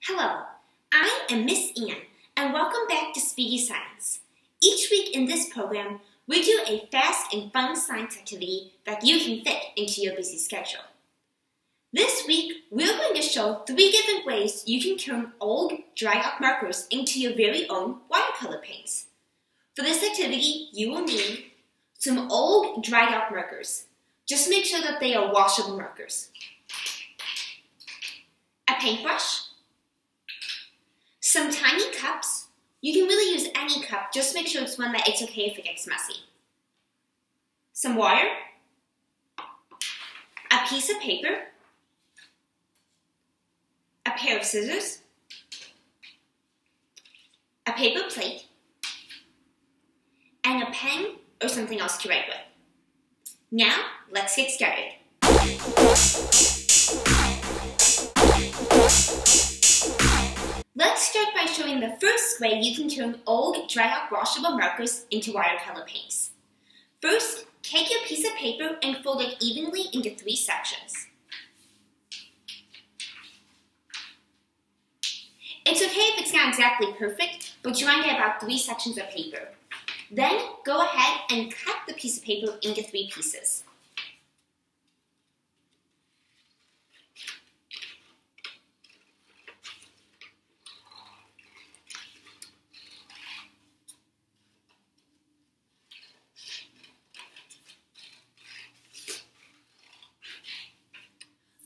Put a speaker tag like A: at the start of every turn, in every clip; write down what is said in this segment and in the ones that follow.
A: Hello, I am Miss Ann, and welcome back to Speedy Science. Each week in this program, we do a fast and fun science activity that you can fit into your busy schedule. This week, we're going to show 3 different ways you can turn old, dried-out markers into your very own watercolor paints. For this activity, you will need some old, dried-out markers. Just make sure that they are washable markers. A paintbrush. Some tiny cups. You can really use any cup, just make sure it's one that it's okay if it gets messy. Some water. A piece of paper. A pair of scissors. A paper plate. And a pen or something else to write with. Now, let's get started. Let's start by showing the first way you can turn old, dried-out washable markers into watercolor paints. First, take your piece of paper and fold it evenly into 3 sections. It's okay if it's not exactly perfect, but you want to get about 3 sections of paper. Then, go ahead and cut the piece of paper into 3 pieces.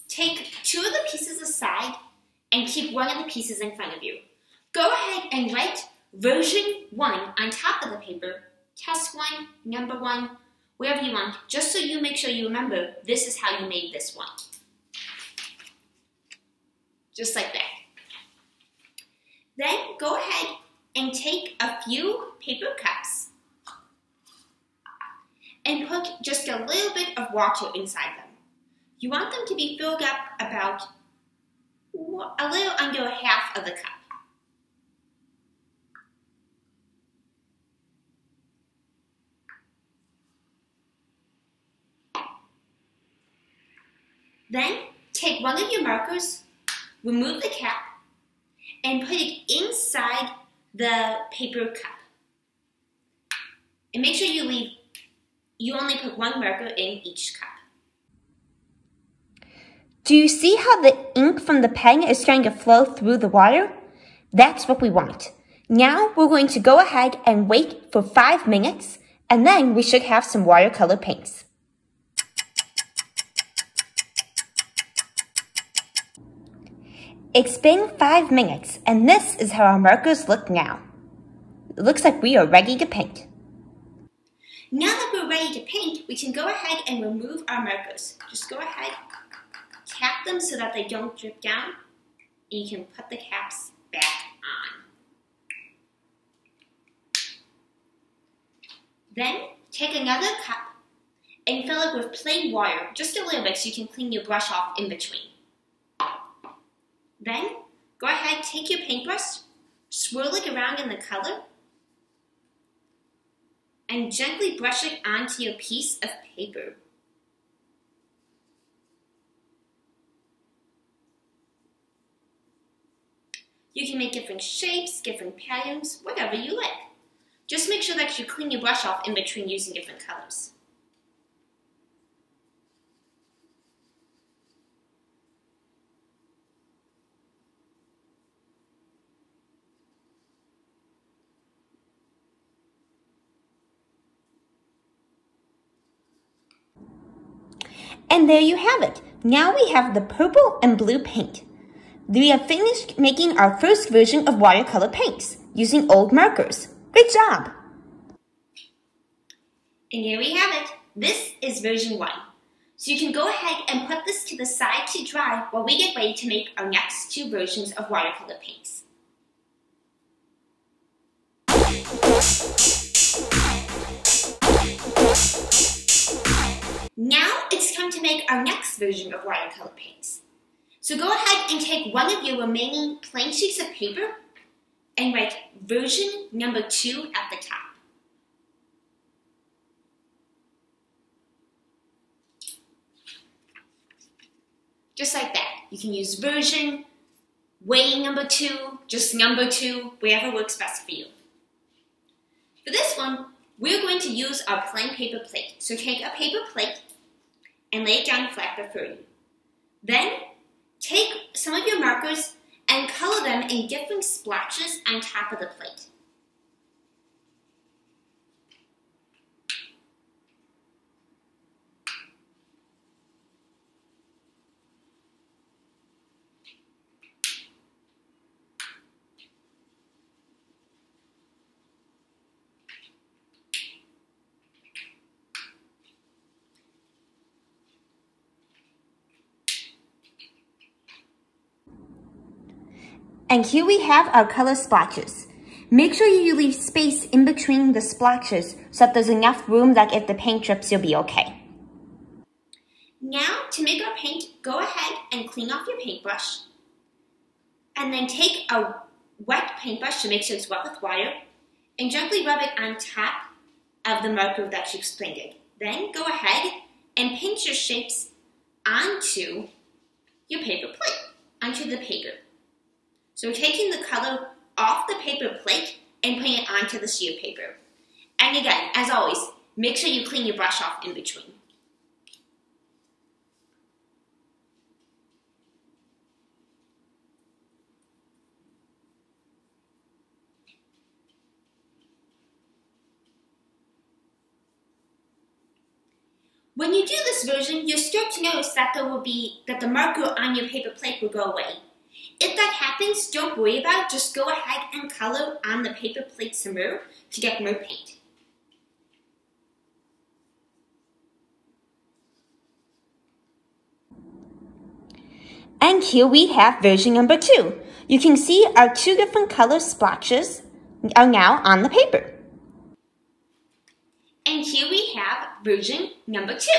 A: Take 2 of the pieces aside and keep 1 of the pieces in front of you. Go ahead and write version 1 on top of the paper, test 1, number 1, wherever you want, just so you make sure you remember this is how you made this one. Just like that. Then go ahead and take a few paper cups and put just a little bit of water inside them. You want them to be filled up about a little under half of the cup. Then, take 1 of your markers, remove the cap, and put it inside the paper cup. And make sure you only put 1 marker in each cup.
B: Do you see how the ink from the pen is starting to flow through the water? That's what we want. Now we're going to go ahead and wait for 5 minutes, and then we should have some watercolor paints. It's been 5 minutes, and this is how our markers look now. It looks like we are ready to paint.
A: Now that we're ready to paint, we can go ahead and remove our markers. Just go ahead, tap them so that they don't drip down, and you can put the caps back on. Then, take another cup and fill it with plain water, just a little bit so you can clean your brush off in between. Then, go ahead, take your paintbrush, swirl it around in the color, and gently brush it onto your piece of paper. You can make different shapes, different patterns, whatever you like. Just make sure that you clean your brush off in between using different colors.
B: And there you have it. Now we have the purple and blue paint. We have finished making our first version of watercolor paints using old markers. Great job!
A: And here we have it. This is version 1. So you can go ahead and put this to the side to dry while we get ready to make our next 2 versions of watercolor paints. Now it's time to make our next version of watercolor paints. So go ahead and take 1 of your remaining plain sheets of paper and write version number 2 at the top. Just like that. You can use version, weighing number 2, just number 2, wherever works best for you. For this one, we're going to use our plain paper plate. So take a paper plate and lay it down flat before you. Then take some of your markers and color them in different splotches on top of the plate.
B: And here we have our color splotches. Make sure you leave space in between the splotches so that there's enough room that if the paint drips, you'll be okay.
A: Now, to make our paint, go ahead and clean off your paintbrush. And then take a wet paintbrush to make sure it's wet with water and gently rub it on top of the marker that you've sprayed. Then go ahead and pinch your shapes onto your paper plate, onto the paper. So we're taking the color off the paper plate and putting it onto the sheet of paper. And again, as always, make sure you clean your brush off in between. When you do this version, you'll start to notice that the marker on your paper plate will go away. If that happens, don't worry about it. Just go ahead and color on the paper plate some more to get more paint.
B: And here we have version number 2. You can see our 2 different color splotches are now on the paper.
A: And here we have version number 2.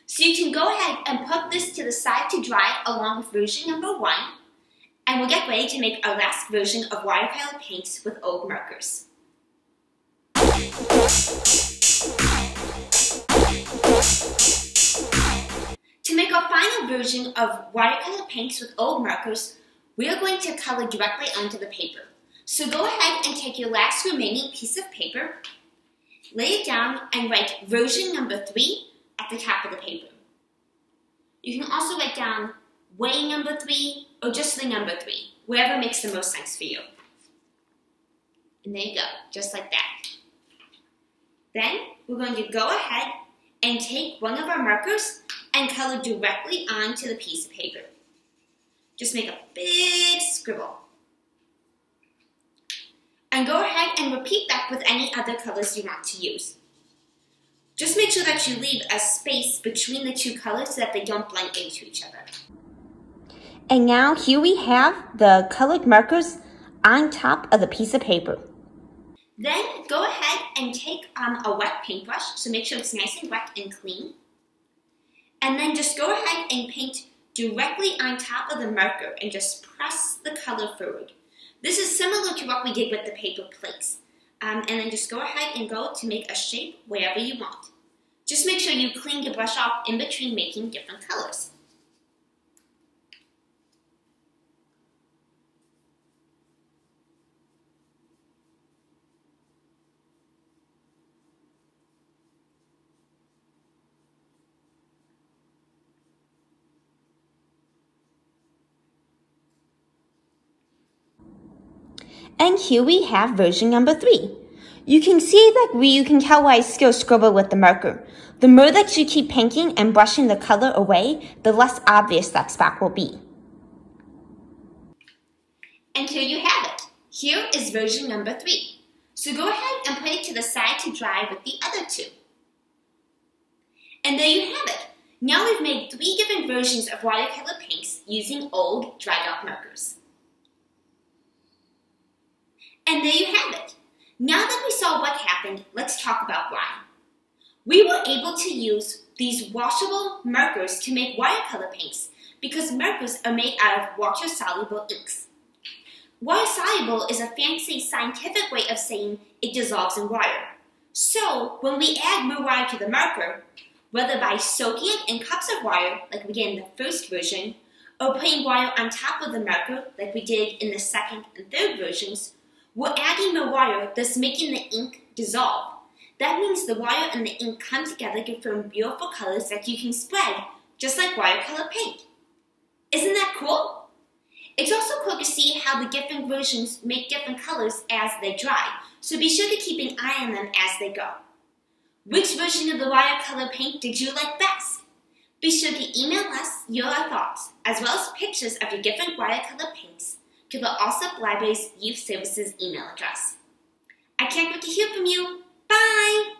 A: So you can go ahead and put this to the side to dry along with version number 1. And we'll get ready to make our last version of watercolor paints with old markers. To make our final version of watercolor paints with old markers, we are going to color directly onto the paper. So go ahead and take your last remaining piece of paper, lay it down, and write version number 3 at the top of the paper. You can also write down weighing number 3 or just the number 3, wherever makes the most sense for you. And there you go, just like that. Then we're going to go ahead and take one of our markers and color directly onto the piece of paper. Just make a big scribble. And go ahead and repeat that with any other colors you want to use. Just make sure that you leave a space between the 2 colors so that they don't blend into each other.
B: And now here we have the colored markers on top of the piece of paper.
A: Then go ahead and take a wet paintbrush, so make sure it's nice and wet and clean. And then just go ahead and paint directly on top of the marker and just press the color forward. This is similar to what we did with the paper plates. And then just go ahead and go to make a shape wherever you want. Just make sure you clean your brush off in between making different colors.
B: And here we have version number 3. You can see that you can tell why I still scribble with the marker. The more that you keep painting and brushing the color away, the less obvious that spot will be.
A: And here you have it. Here is version number 3. So go ahead and put it to the side to dry with the other 2. And there you have it. Now we've made 3 different versions of watercolor paints using old dried out markers. And there you have it. Now that we saw what happened, let's talk about why. We were able to use these washable markers to make watercolor paints because markers are made out of water-soluble inks. Water-soluble is a fancy scientific way of saying it dissolves in water. So when we add more water to the marker, whether by soaking it in cups of water, like we did in the first version, or putting water on top of the marker like we did in the second and third versions, we're adding more water, thus making the ink dissolve. That means the water and the ink come together to form beautiful colors that you can spread, just like watercolor paint. Isn't that cool? It's also cool to see how the different versions make different colors as they dry, so be sure to keep an eye on them as they go. Which version of the watercolor paint did you like best? Be sure to email us your thoughts, as well as pictures of your different watercolor paints, to the Alsop Library's Youth Services email address. I can't wait to hear from you. Bye!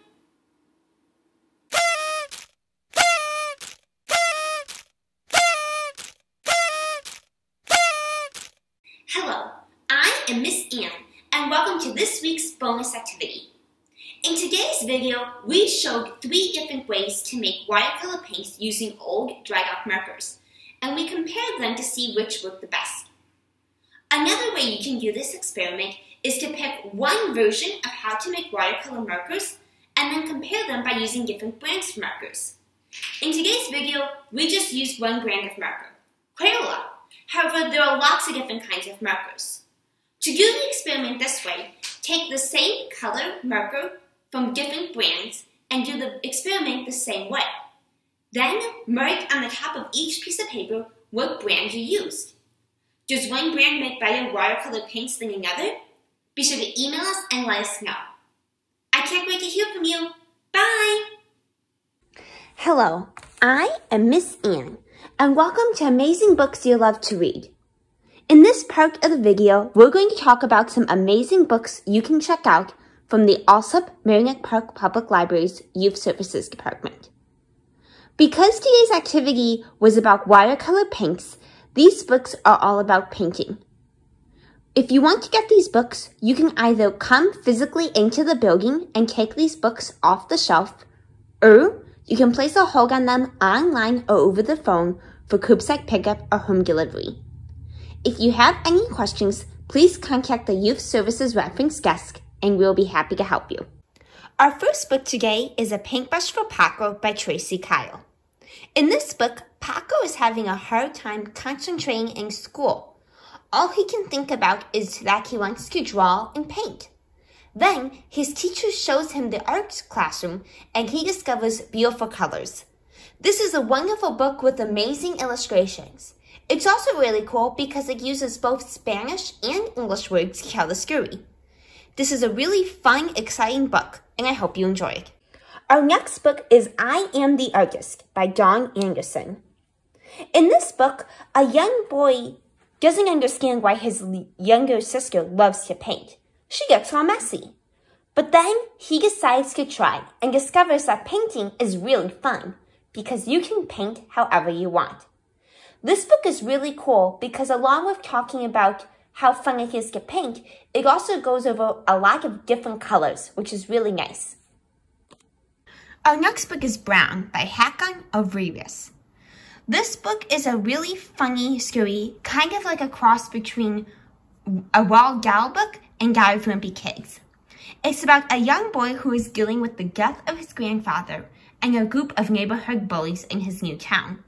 A: Hello, I am Miss Ann, and welcome to this week's bonus activity. In today's video, we showed 3 different ways to make watercolor paints using old dried-out markers, and we compared them to see which worked the best. Another way you can do this experiment is to pick one version of how to make watercolor markers and then compare them by using different brands of markers. In today's video, we just used one brand of marker, Crayola. However, there are lots of different kinds of markers. To do the experiment this way, take the same color marker from different brands and do the experiment the same way. Then mark on the top of each piece of paper what brand you used. Does one brand make better watercolor paints than another? Be sure to email us and let us know. I can't wait to hear from you. Bye!
B: Hello, I am Miss Ann, and welcome to Amazing Books You Love to Read. In this part of the video, we're going to talk about some amazing books you can check out from the Alsop Merrimack Park Public Library's Youth Services Department. Because today's activity was about watercolor paints, these books are all about painting. If you want to get these books, you can either come physically into the building and take these books off the shelf, or you can place a hold on them online or over the phone for curbside pickup or home delivery. If you have any questions, please contact the Youth Services Reference Desk and we'll be happy to help you. Our first book today is A Paintbrush for Paco by Tracy Kyle. In this book, Paco is having a hard time concentrating in school. All he can think about is that he wants to draw and paint. Then, his teacher shows him the art classroom and he discovers beautiful colors. This is a wonderful book with amazing illustrations. It's also really cool because it uses both Spanish and English words to tell the story. This is a really fun, exciting book, and I hope you enjoy it. Our next book is I Am the Artist by Don Anderson. In this book, a young boy doesn't understand why his younger sister loves to paint. She gets all messy. But then he decides to try and discovers that painting is really fun because you can paint however you want. This book is really cool because along with talking about how fun it is to paint, it also goes over a lot of different colors, which is really nice. Our next book is Brown by Hakon Avrarius. This book is a really funny story, kind of like a cross between a Roald Dahl book and Diary of Wimpy Kids. It's about a young boy who is dealing with the death of his grandfather and a group of neighborhood bullies in his new town.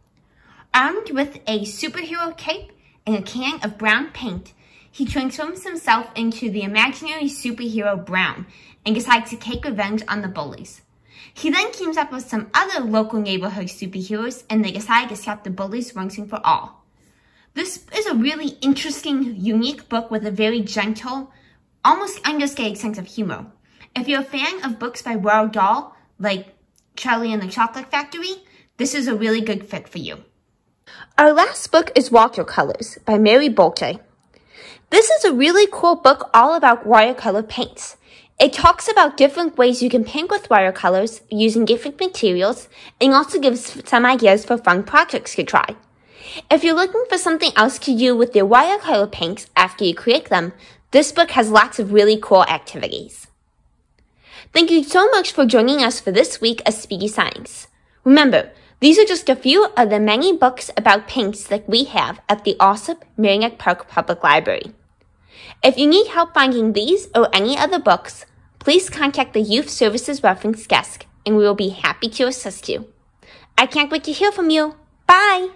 B: Armed with a superhero cape and a can of brown paint, he transforms himself into the imaginary superhero Brown and decides to take revenge on the bullies. He then teams up with some other local neighborhood superheroes and they decide to stop the bullies once and for all. This is a really interesting, unique book with a very gentle, almost understated sense of humor. If you're a fan of books by Roald Dahl, like Charlie and the Chocolate Factory, this is a really good fit for you. Our last book is Watercolors by Mary Bolte. This is a really cool book all about watercolor paints. It talks about different ways you can paint with watercolors using different materials and also gives some ideas for fun projects to try. If you're looking for something else to do with your watercolor paints after you create them, this book has lots of really cool activities. Thank you so much for joining us for this week of Speedy Science. Remember, these are just a few of the many books about paints that we have at the Alsop Merrimack Park Public Library. If you need help finding these or any other books, please contact the Youth Services Reference Desk and we will be happy to assist you. I can't wait to hear from you. Bye!